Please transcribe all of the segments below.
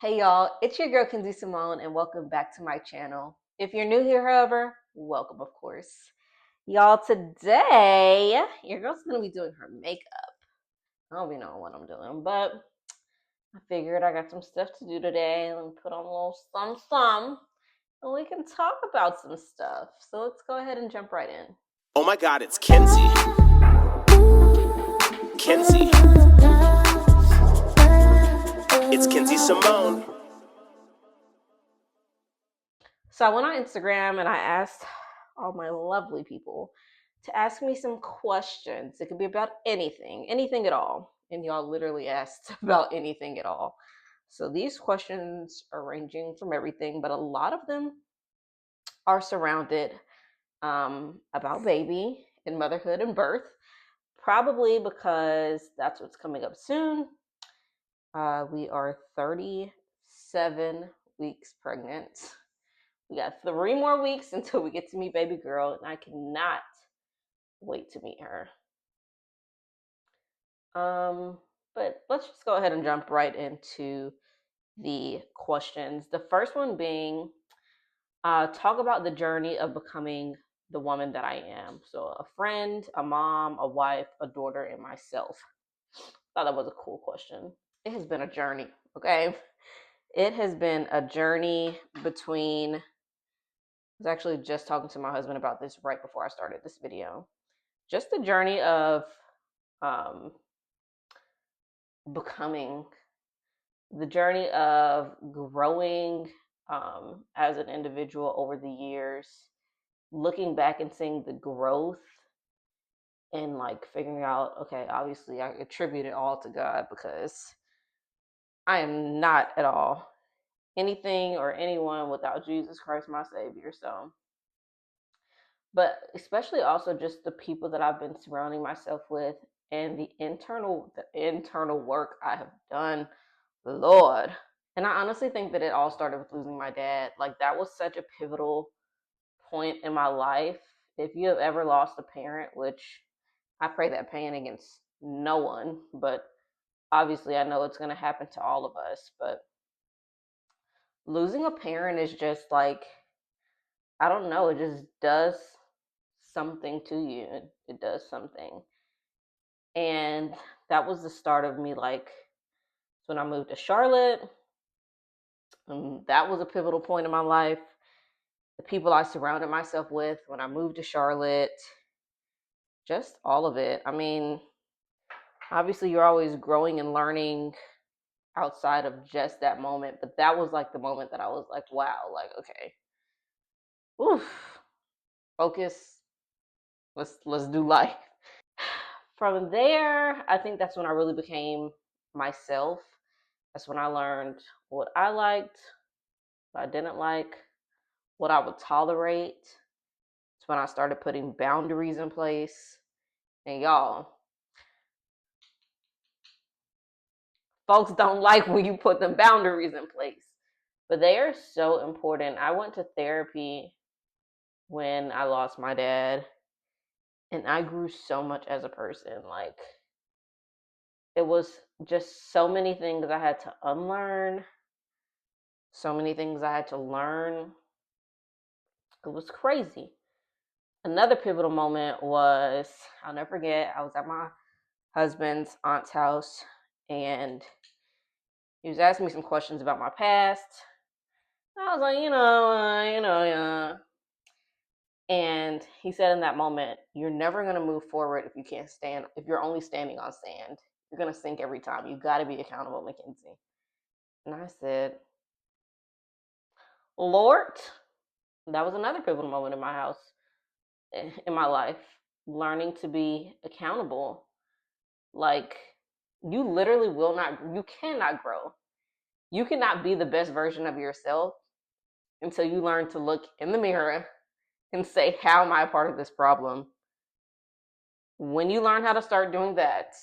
Hey y'all, it's your girl Kenzie Symone and welcome back to my channel. If you're new here, however, welcome of course. Y'all, today your girl's gonna be doing her makeup. I don't be knowing what I'm doing, but I figured I got some stuff to do today and put on a little some and we can talk about some stuff. So let's go ahead and jump right in. Oh my God, it's Kenzie. Kenzie. It's Kenzie Symone. So I went on Instagram and I asked all my lovely people to ask me some questions. It could be about anything at all. And y'all literally asked about anything at all. So these questions are ranging from everything, but a lot of them are surrounded about baby and motherhood and birth, probably because that's what's coming up soon. We are 37 weeks pregnant. We got 3 more weeks until we get to meet baby girl, and I cannot wait to meet her. But let's just go ahead and jump right into the questions. The first one being, talk about the journey of becoming the woman that I am. So a friend, a mom, a wife, a daughter, and myself. Thought that was a cool question. It has been a journey, okay? It has been a journey between, I was actually just talking to my husband about this right before I started this video. Just the journey of um, becoming, the journey of growing as an individual over the years, looking back and seeing the growth and like figuring out, okay, obviously I attribute it all to God because I am not at all anything or anyone without Jesus Christ, my Savior. So, but especially also just the people that I've been surrounding myself with and the internal work I have done, Lord. And I honestly think that it all started with losing my dad. Like that was such a pivotal point in my life. If you have ever lost a parent, which I pray that pain against no one, but obviously I know it's going to happen to all of us, but losing a parent is just like, I don't know, it just does something to you. It does something. And that was the start of me, like, when I moved to Charlotte. That was a pivotal point in my life. The people I surrounded myself with when I moved to Charlotte, just all of it. I mean, obviously, you're always growing and learning outside of just that moment, but that was like the moment that I was like, wow, like, okay, oof, focus, let's do life. From there, I think that's when I really became myself. That's when I learned what I liked, what I didn't like, what I would tolerate. It's when I started putting boundaries in place. And y'all, folks don't like when you put them boundaries in place, but they are so important. I went to therapy when I lost my dad, and I grew so much as a person. Like, it was just so many things I had to unlearn, so many things I had to learn. It was crazy. Another pivotal moment was, I'll never forget, I was at my husband's aunt's house, and he was asking me some questions about my past. I was like, yeah. And he said in that moment, you're never going to move forward if you can't stand, if you're only standing on sand. You're going to sink every time. You got to be accountable, Mackenzie. And I said, Lord, that was another pivotal moment in my house, in my life, learning to be accountable. Like, you literally you cannot grow. You cannot be the best version of yourself until you learn to look in the mirror and say, how am I a part of this problem? When you learn how to start doing that,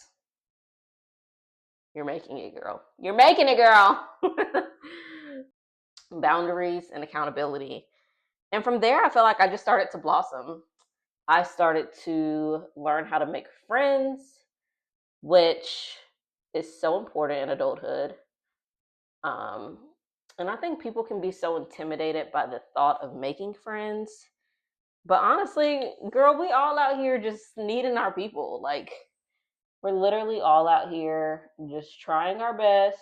you're making it, girl. You're making it, girl. Boundaries and accountability. And from there, I felt like I just started to blossom. I started to learn how to make friends, which is so important in adulthood. Um, and I think people can be so intimidated by the thought of making friends. But honestly, girl, we all out here just needing our people. Like, we're literally all out here just trying our best.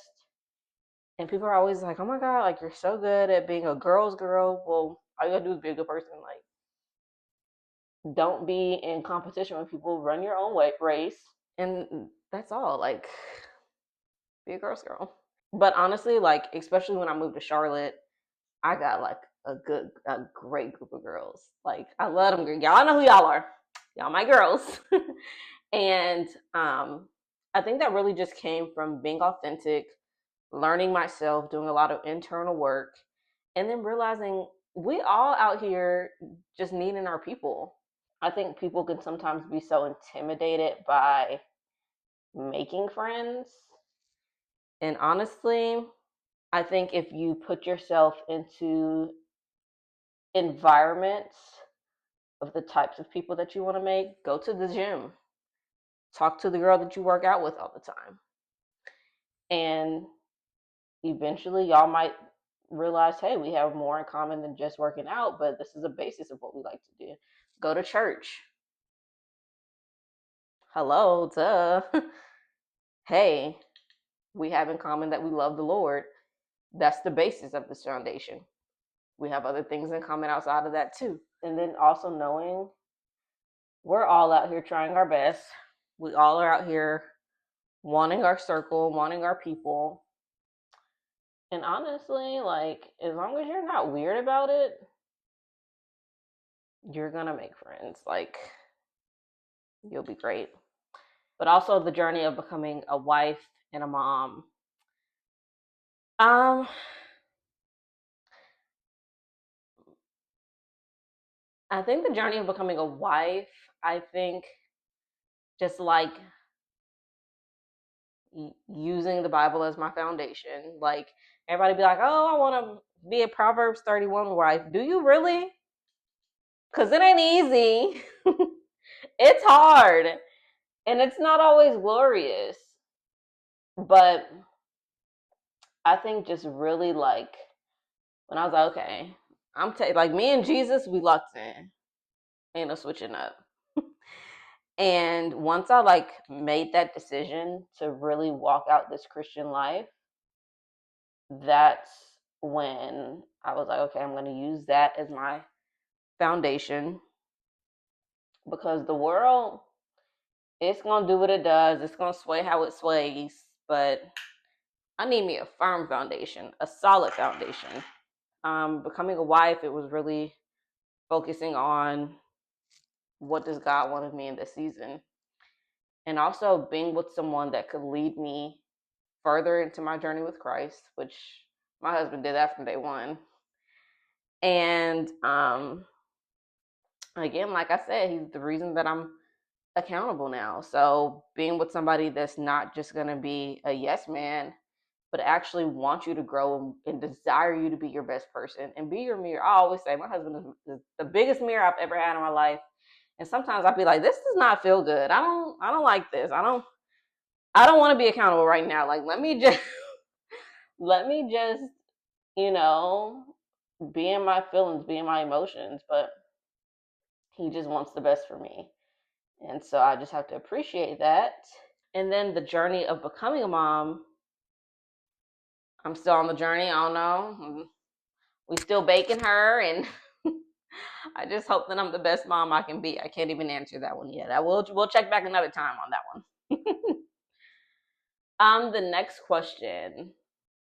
And people are always like, oh my God, like, you're so good at being a girl's girl. Well, all you gotta do is be a good person. Like, don't be in competition with people. Run your own race. And that's all. Like, be a girl's girl. But honestly, like, especially when I moved to Charlotte, I got like a great group of girls. Like, I love them. Y'all know who y'all are. Y'all my girls. And I think that really just came from being authentic, learning myself, doing a lot of internal work, and then realizing we all out here just needing our people. I think people can sometimes be so intimidated by making friends. And honestly, I think if you put yourself into environments of the types of people that you want to make, go to the gym, talk to the girl that you work out with all the time. And eventually, y'all might realize, hey, we have more in common than just working out, but this is a basis of what we like to do. Go to church. Hello, duh. Hey, we have in common that we love the Lord. That's the basis of this foundation. We have other things in common outside of that too. And then also knowing we're all out here trying our best. We all are out here wanting our circle, wanting our people. And honestly, like, as long as you're not weird about it, you're gonna make friends. Like, you'll be great. But also the journey of becoming a wife and a mom. Um, I think the journey of becoming a wife, I think just like using the Bible as my foundation. Like, everybody be like, oh, I want to be a Proverbs 31 wife. Do you really? Because it ain't easy. It's hard. And it's not always glorious. But I think just really like when I was like, okay, like me and Jesus, we locked in. Ain't no switching up. And once I like made that decision to really walk out this Christian life, that's when I was like, okay, I'm going to use that as my foundation because the world, it's going to do what it does. It's going to sway how it sways, but I need me a firm foundation, a solid foundation. Becoming a wife, it was really focusing on what does God want of me in this season, and also being with someone that could lead me further into my journey with Christ, which my husband did that from day one. And again, like I said, he's the reason that I'm accountable now. So being with somebody that's not just going to be a yes man, but actually want you to grow and desire you to be your best person and be your mirror. I always say my husband is the biggest mirror I've ever had in my life. And sometimes I'll be like, this does not feel good. I don't like this. I don't want to be accountable right now. Like, let me just, you know, be in my feelings, be in my emotions. But he just wants the best for me. And so I just have to appreciate that. And then the journey of becoming a mom, I'm still on the journey. I don't know. We still baking her, and I just hope that I'm the best mom I can be. I can't even answer that one yet. We'll check back another time on that one. The next question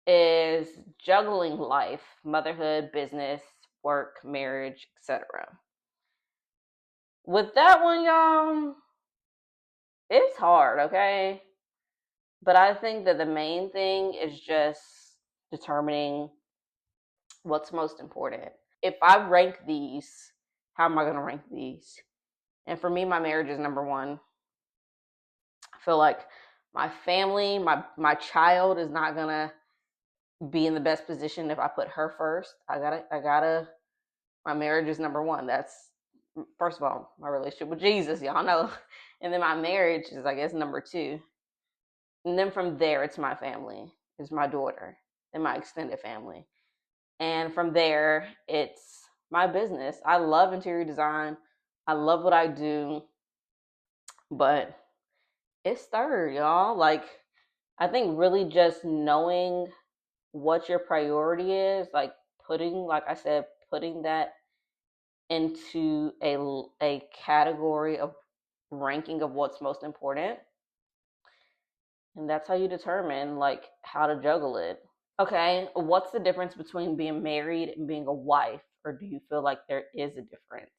is juggling life, motherhood, business, work, marriage, etc. With that one, y'all, it's hard, okay? But I think that the main thing is just determining what's most important. If I rank these, how am I going to rank these? And for me, my marriage is number one. I feel like my family, my child is not going to be in the best position if I put her first. I gotta, my marriage is number one. That's, first of all, my relationship with Jesus, y'all know. And then my marriage is, I guess, number two. And then from there, it's my family, it's my daughter. and my extended family. And from there, it's my business. I love interior design. I love what I do, but it's third, y'all. Like, I think really just knowing what your priority is, like like I said, putting that into a category of ranking of what's most important. And that's how you determine like how to juggle it. Okay, what's the difference between being married and being a wife? Or do you feel like there is a difference?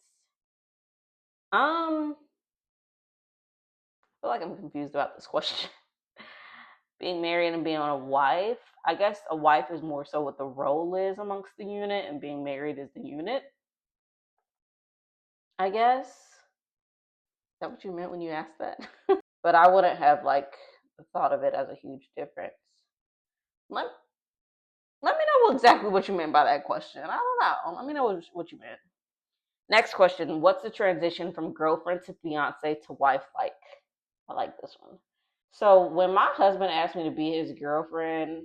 I feel like I'm confused about this question. Being married and being a wife. I guess a wife is more so what the role is amongst the unit, and being married is the unit. I guess. Is that what you meant when you asked that? But I wouldn't have like thought of it as a huge difference. Let, let me know exactly what you meant by that question. I don't know. Let me know what you meant. Next question. What's the transition from girlfriend to fiance to wife like? I like this one. So when my husband asked me to be his girlfriend,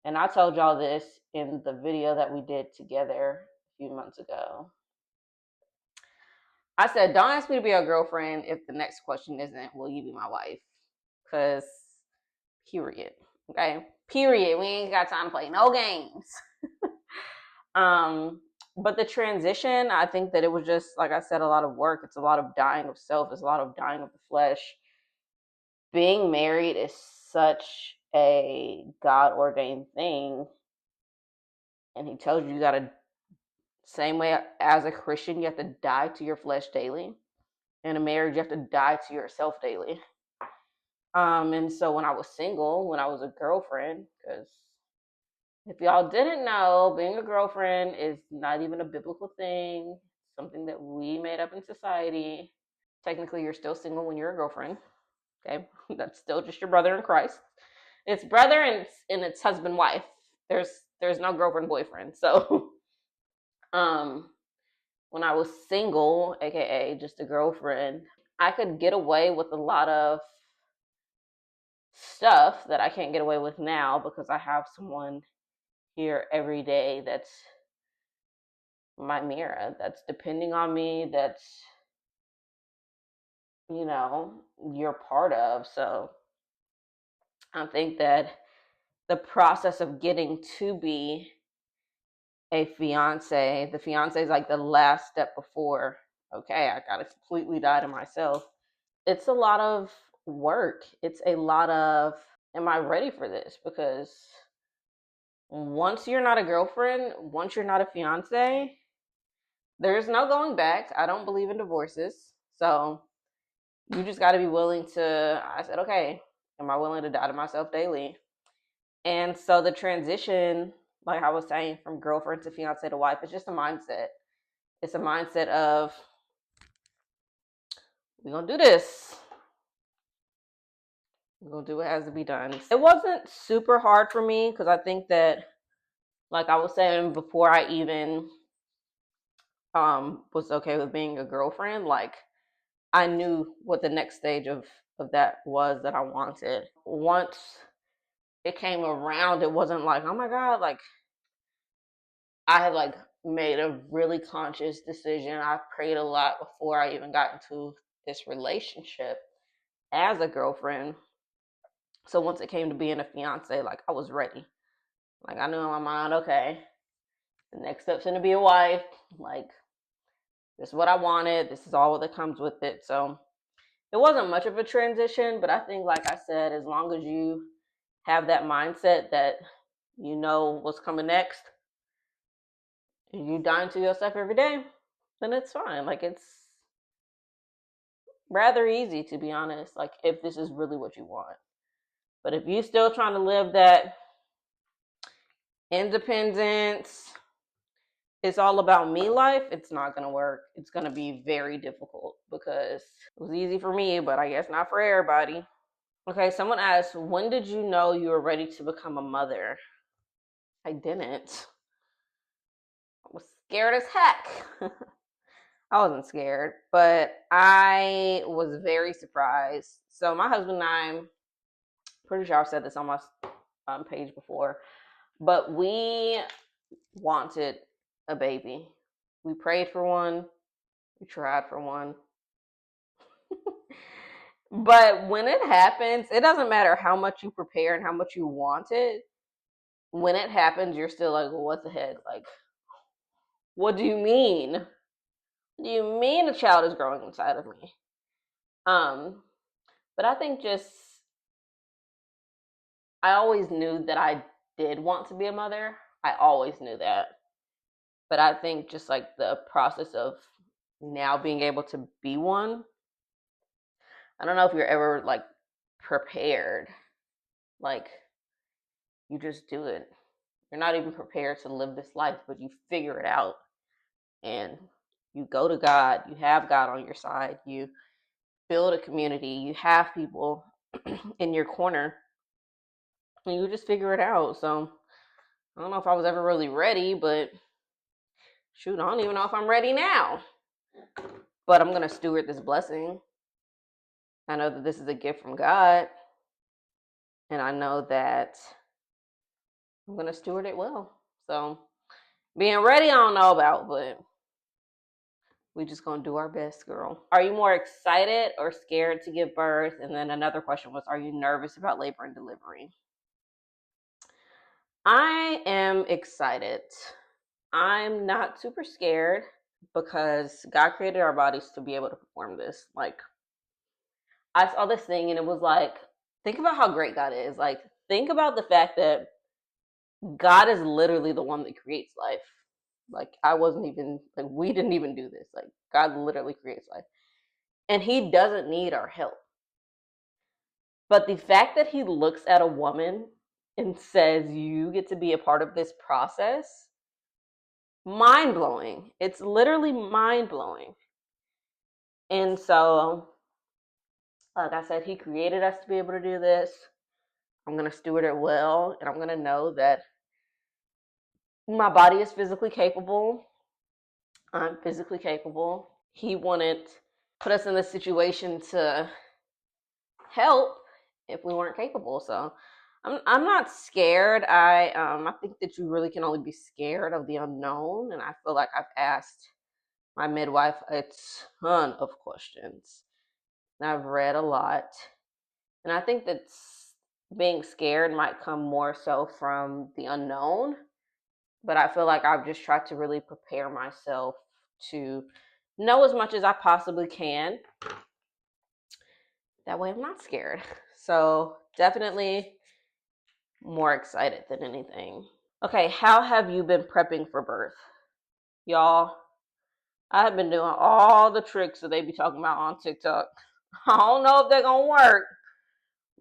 and I told y'all this in the video that we did together a few months ago, I said, don't ask me to be your girlfriend if the next question isn't, will you be my wife? Because, period. Okay? Period. We ain't got time to play no games. But the transition, I think that it was just, like I said, a lot of work. It's a lot of dying of self. It's a lot of dying of the flesh. Being married is such a God ordained thing. And he tells you gotta, same way as a Christian, you have to die to your flesh daily. In a marriage, you have to die to yourself daily. And so when I was single, when I was a girlfriend, because if y'all didn't know, being a girlfriend is not even a biblical thing, something that we made up in society. Technically, you're still single when you're a girlfriend. Okay, that's still just your brother in Christ. It's brother and it's husband wife. There's no girlfriend boyfriend. So, when I was single, aka just a girlfriend, I could get away with a lot of stuff that I can't get away with now because I have someone here every day that's my mirror, that's depending on me, that's, you're part of. So I think that the process of getting to be a fiance, the fiance is like the last step before, okay, I gotta completely die to myself. It's a lot of work. It's a lot of, am I ready for this? Because once you're not a girlfriend, once you're not a fiance, there's no going back. I don't believe in divorces. So you just got to be willing to, I said, okay, am I willing to die to myself daily? And so the transition, like I was saying, from girlfriend to fiance to wife, it's just a mindset. It's a mindset of, we're going to do this. We're going to do what has to be done. It wasn't super hard for me because I think that, like I was saying before I even was okay with being a girlfriend, like I knew what the next stage of that was that I wanted. Once it came around, it wasn't like, oh my God, like I had like made a really conscious decision. I prayed a lot before I even got into this relationship as a girlfriend. So once it came to being a fiance, like I was ready. Like I knew in my mind, okay, the next step's gonna be a wife. Like this is what I wanted. This is all that comes with it. So it wasn't much of a transition, but I think, like I said, as long as you have that mindset that you know what's coming next, and you dying to yourself every day, then it's fine. Like it's rather easy, to be honest. Like if this is really what you want. But if you still trying to live that independence, it's all about me life, it's not gonna work. It's gonna be very difficult because it was easy for me, but I guess not for everybody. Okay, someone asked, when did you know you were ready to become a mother? I didn't. I was scared as heck. I wasn't scared, but I was very surprised. So my husband and I, I'm pretty sure I've said this on my page before, But we wanted a baby. We prayed for one. We tried for one. But when it happens, it doesn't matter how much you prepare and how much you want it. When it happens, you're still like, well, what the heck? Like, what do you mean? What do you mean a child is growing inside of me? But I think just I always knew that I did want to be a mother. I always knew that. But I think just like the process of now being able to be one, I don't know if you're ever like prepared. Like you just do it. You're not even prepared to live this life, but you figure it out and you go to God. You have God on your side. You build a community. You have people in your corner and you just figure it out. So I don't know if I was ever really ready, but shoot, I don't even know if I'm ready now. But I'm going to steward this blessing. I know that this is a gift from God. And I know that I'm going to steward it well. So being ready, I don't know about, but we just going to do our best, girl. Are you more excited or scared to give birth? And then another question was, are you nervous about labor and delivery? I am excited. I'm not super scared because God created our bodies to be able to perform this. Like, I saw this thing and it was like, think about how great God is. Like, think about the fact that God is literally the one that creates life. Like, I wasn't even, like, we didn't even do this. Like, God literally creates life. And He doesn't need our help. But the fact that He looks at a woman and says, you get to be a part of this process, mind blowing. It's literally mind blowing. And so, like I said, He created us to be able to do this. I'm going to steward it well, and I'm going to know that my body is physically capable. I'm physically capable. He wouldn't put us in this situation to help if we weren't capable. So I'm not scared. I think that you really can only be scared of the unknown, and I feel like I've asked my midwife a ton of questions, and I've read a lot, and I think that being scared might come more so from the unknown. But I feel like I've just tried to really prepare myself to know as much as I possibly can. That way I'm not scared. So definitely more excited than anything. Okay, how have you been prepping for birth? Y'all, I have been doing all the tricks that they be talking about on TikTok. I don't know if they're gonna work,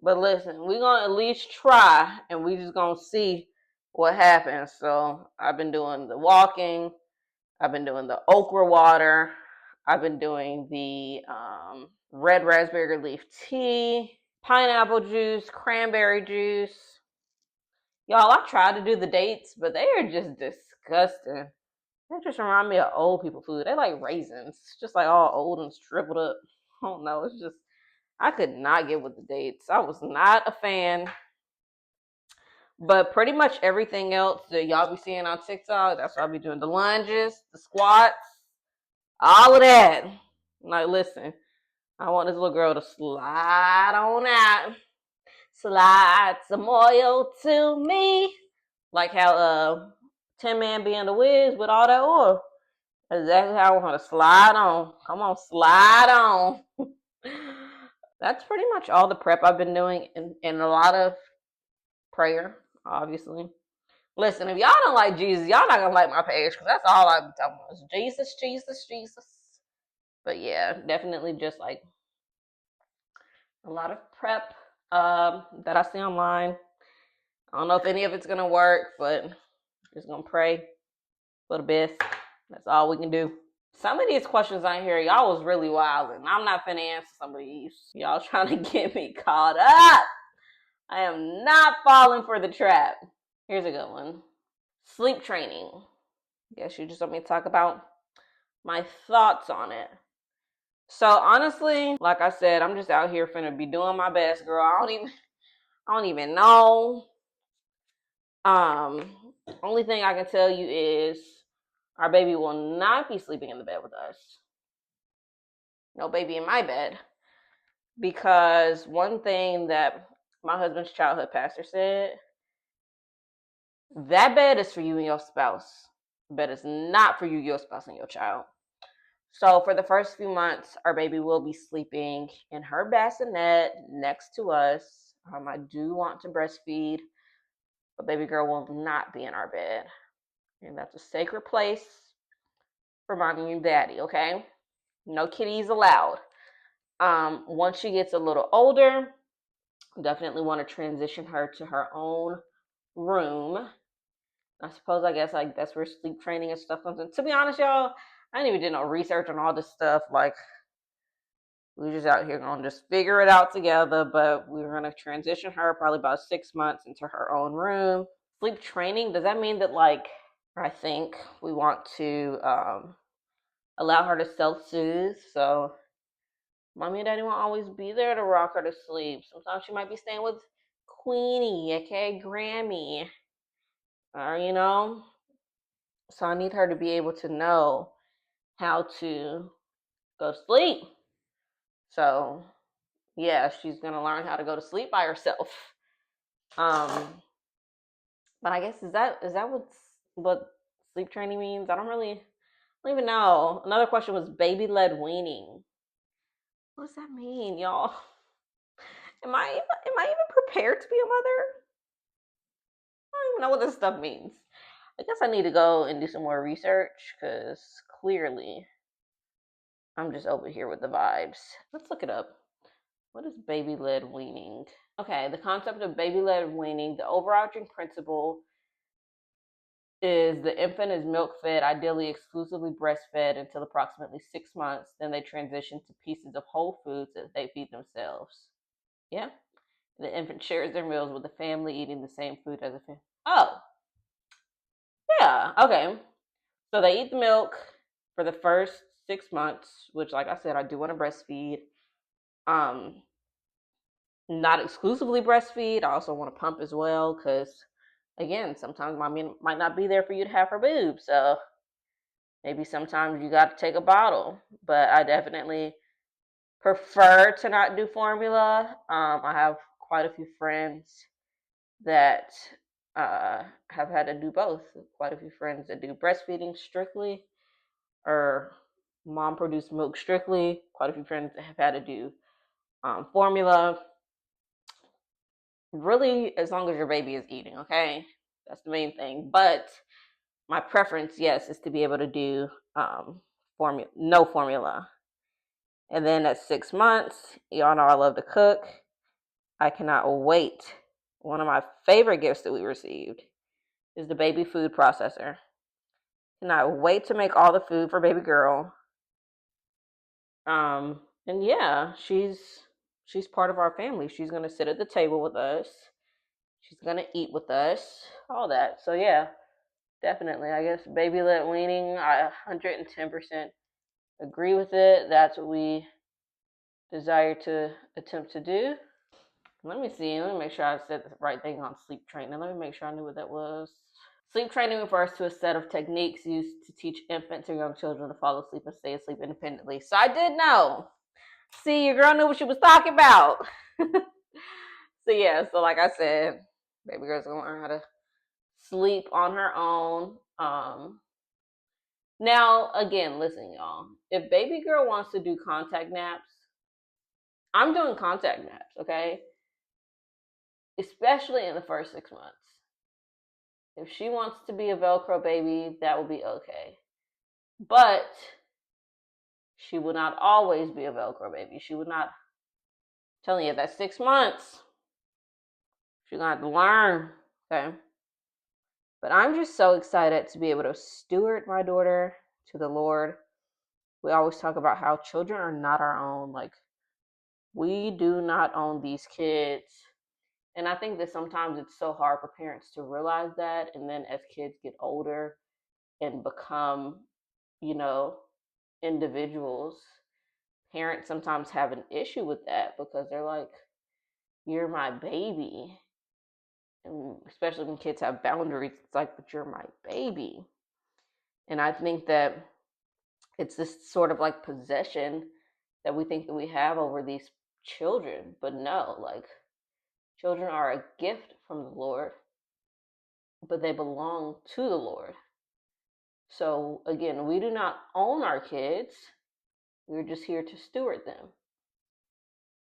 but listen, we're gonna at least try and we just gonna see what happens. So I've been doing the walking, I've been doing the okra water. I've been doing the red raspberry leaf tea, pineapple juice, cranberry juice. Y'all, I tried to do the dates, but they are just disgusting. They just remind me of old people food. They like raisins, just like all old and shriveled up. I don't know. It's just, I could not get with the dates. I was not a fan. But pretty much everything else that y'all be seeing on TikTok, that's what I'll be doing. The lunges, the squats, all of that. Like, listen, I want this little girl to slide on out. Slide some oil to me. Like how Tin Man be in the Wiz with all that oil. That's exactly how I want to slide on. Come on, slide on. That's pretty much all the prep I've been doing and a lot of prayer, obviously. Listen, if y'all don't like Jesus, y'all not gonna like my page because that's all I be talking about is Jesus, Jesus, Jesus. But yeah, definitely just like a lot of prep that I see online. I don't know if any of it's gonna work, but just gonna pray for the best. That's all we can do. Some of these questions on here, y'all was really wild, and I'm not finna answer some of these. Y'all trying to get me caught up. I am not falling for the trap. Here's a good one. Sleep training. Guess you just want me to talk about my thoughts on it. So honestly, like I said, I'm just out here finna be doing my best, girl. I don't even know Only thing I can tell you is our baby will not be sleeping in the bed with us. No baby in my bed. Because one thing that my husband's childhood pastor said, that bed is for you and your spouse. The bed is not for you, your spouse, and your child. So for the first few months, our baby will be sleeping in her bassinet next to us. I do want to breastfeed, but baby girl will not be in our bed. And that's a sacred place for mommy and daddy, okay? No kitties allowed. Once she gets a little older, definitely want to transition her to her own room. I suppose I guess like that's where sleep training and stuff comes in. To be honest, y'all, I didn't even did no research on all this stuff. Like we just out here gonna just figure it out together. But we're gonna transition her probably about 6 months into her own room. Sleep training, does that mean that like I think we want to allow her to self-soothe? So mommy and daddy won't always be there to rock her to sleep. Sometimes she might be staying with Queenie, aka Grammy. Or so I need her to be able to know how to go to sleep. So yeah, she's gonna learn how to go to sleep by herself. But I guess is that what sleep training means? I don't even know. Another question was baby led weaning. What does that mean, y'all? Am I even prepared to be a mother? I don't even know what this stuff means. I guess I need to go and do some more research because clearly I'm just over here with the vibes. Let's look it up. What is baby led weaning? Okay, the concept of baby led weaning, the overarching principle is the infant is milk fed, ideally exclusively breastfed until approximately 6 months. Then they transition to pieces of whole foods that they feed themselves. Yeah. The infant shares their meals with the family, eating the same food as a family. Oh, yeah. Okay. So they eat the milk for the first 6 months, which, like I said, I do want to breastfeed. Um, Not exclusively breastfeed. I also want to pump as well because, again, sometimes mommy might not be there for you to have her boobs. So maybe sometimes you got to take a bottle. But I definitely prefer to not do formula. I have quite a few friends that have had to do both. Quite a few friends that do breastfeeding strictly or mom produced milk strictly. Quite a few friends that have had to do formula. Really, as long as your baby is eating, okay? That's the main thing. But my preference, yes, is to be able to do no formula. And then at 6 months, y'all know I love to cook. I cannot wait. One of my favorite gifts that we received is the baby food processor. Cannot wait to make all the food for baby girl. And yeah, she's part of our family. She's gonna sit at the table with us. She's gonna eat with us. All that. So yeah, definitely. I guess baby led weaning. I 110% agree with it. That's what we desire to attempt to do. Let me see. Let me make sure I said the right thing on sleep training. Let me make sure I knew what that was. Sleep training refers to a set of techniques used to teach infants or young children to fall asleep and stay asleep independently. So I did know. See, your girl knew what she was talking about. So yeah, so like I said, baby girl's gonna learn how to sleep on her own. Now again, listen, y'all. If baby girl wants to do contact naps, I'm doing contact naps, okay? Especially in the first 6 months. If she wants to be a Velcro baby, that will be okay. But she would not always be a Velcro baby. She would not. I'm telling you, that's 6 months. She's gonna have to learn. Okay. But I'm just so excited to be able to steward my daughter to the Lord. We always talk about how children are not our own. Like, we do not own these kids. And I think that sometimes it's so hard for parents to realize that. And then as kids get older and become, you know, individuals, parents sometimes have an issue with that because they're like, you're my baby. And especially when kids have boundaries, it's like, but you're my baby. And I think that it's this sort of like possession that we think that we have over these children. But no, like, children are a gift from the Lord, but they belong to the Lord. So again, we do not own our kids. We're just here to steward them.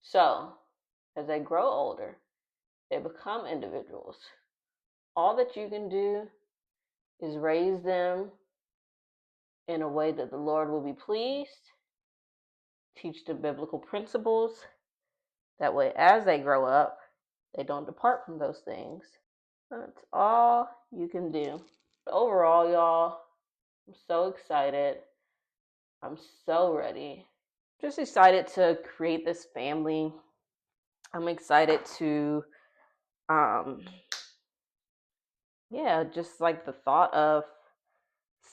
So as they grow older, they become individuals. All that you can do is raise them in a way that the Lord will be pleased, teach them biblical principles. That way, as they grow up, they don't depart from those things. That's all you can do. Overall, y'all, I'm so excited. I'm so ready. Just excited to create this family. I'm excited to, um, yeah, just like the thought of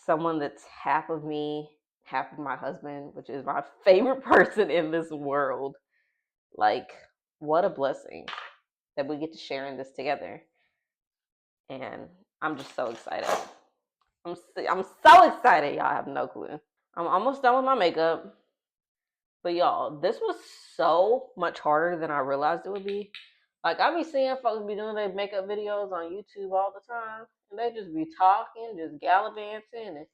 someone that's half of me, half of my husband, which is my favorite person in this world. Like, what a blessing that we get to share in this together. And I'm just so excited. I'm so excited. Y'all have no clue. I'm almost done with my makeup. But y'all, this was so much harder than I realized it would be. Like, I be seeing folks be doing their makeup videos on YouTube all the time, and they just be talking, just gallivanting, and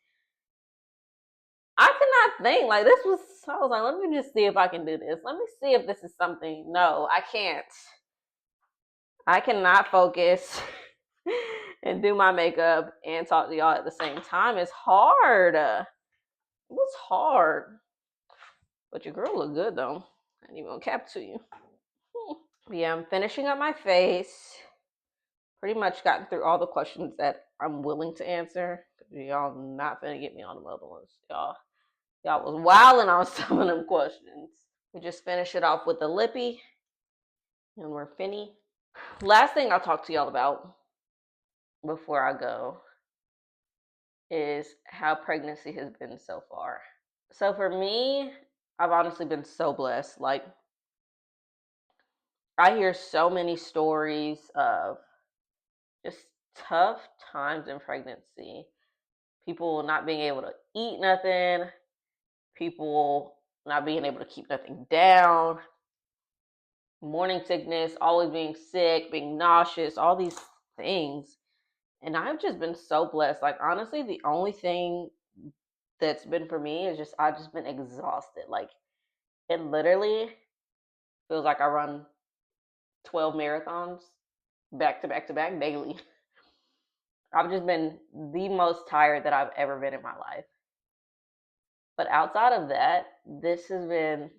I could not think. Like, this was, so I was like, let me just see if I can do this. Let me see if this is something. No, I can't. I cannot focus and do my makeup and talk to y'all at the same time. It's hard. It was hard. But your girl look good though. I ain't even gonna cap to you. Yeah, I'm finishing up my face. Pretty much gotten through all the questions that I'm willing to answer. Y'all not finna get me on the other ones. Y'all was wilding on some of them questions. We just finish it off with the lippy, and we're finny. Last thing I'll talk to y'all about before I go is how pregnancy has been so far. So for me, I've honestly been so blessed. Like, I hear so many stories of just tough times in pregnancy. People not being able to eat nothing, people not being able to keep nothing down, morning sickness, always being sick, being nauseous, all these things. And I've just been so blessed. Like, honestly, the only thing that's been for me is just I've just been exhausted. Like, it literally feels like I run 12 marathons back to back to back daily. I've just been the most tired that I've ever been in my life. But outside of that, this has been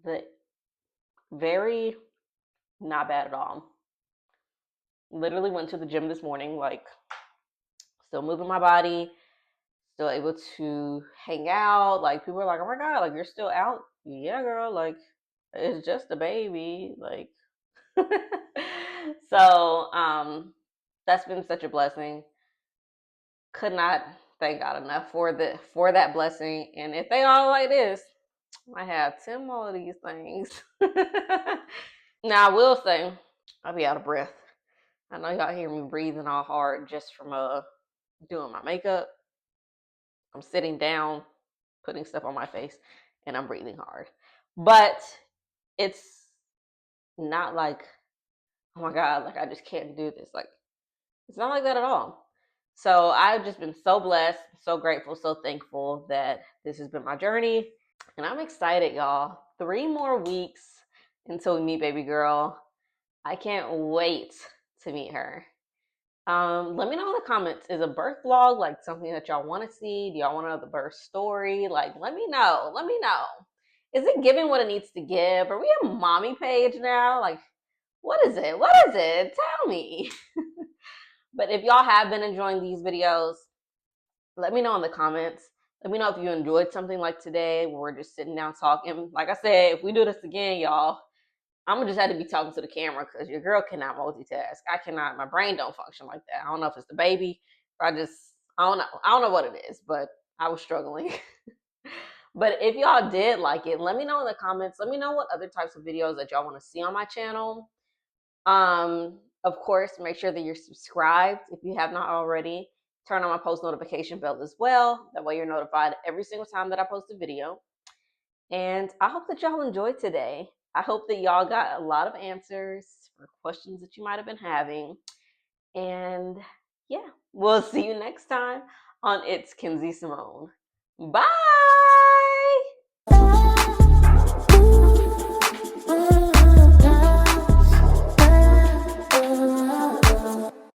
the very not bad at all. Literally went to the gym this morning, like, still moving my body, still able to hang out. Like, people are like, oh my God, like, you're still out? Yeah, girl, like, it's just a baby. Like, so that's been such a blessing. Could not thank God enough for that blessing. And if they all like this, I have 10 more of these things. Now I will say I'll be out of breath. I know y'all hear me breathing all hard just from doing my makeup. I'm sitting down, putting stuff on my face, and I'm breathing hard. But it's not like, oh my God, like, I just can't do this. Like, it's not like that at all. So I've just been so blessed, so grateful, so thankful that this has been my journey. And I'm excited, y'all. 3 more weeks until we meet baby girl. I can't wait to meet her. Let me know in the comments. Is a birth vlog like something that y'all want to see? Do y'all want to know the birth story? Like, let me know. Let me know. Is it giving what it needs to give? Are we a mommy page now? Like, what is it? What is it? Tell me. But if y'all have been enjoying these videos, let me know in the comments. Let me know if you enjoyed something like today where we're just sitting down talking. Like I said, if we do this again, y'all, I'm gonna just have to be talking to the camera because your girl cannot multitask. I cannot. My brain don't function like that. I don't know if it's the baby or I don't know. I don't know what it is, but I was struggling. But if y'all did like it, let me know in the comments. Let me know what other types of videos that y'all want to see on my channel. Of course, make sure that you're subscribed if you have not already. Turn on my post notification bell as well. That way you're notified every single time that I post a video. And I hope that y'all enjoyed today. I hope that y'all got a lot of answers for questions that you might have been having. And yeah, we'll see you next time on It's Kenzie Symone. Bye.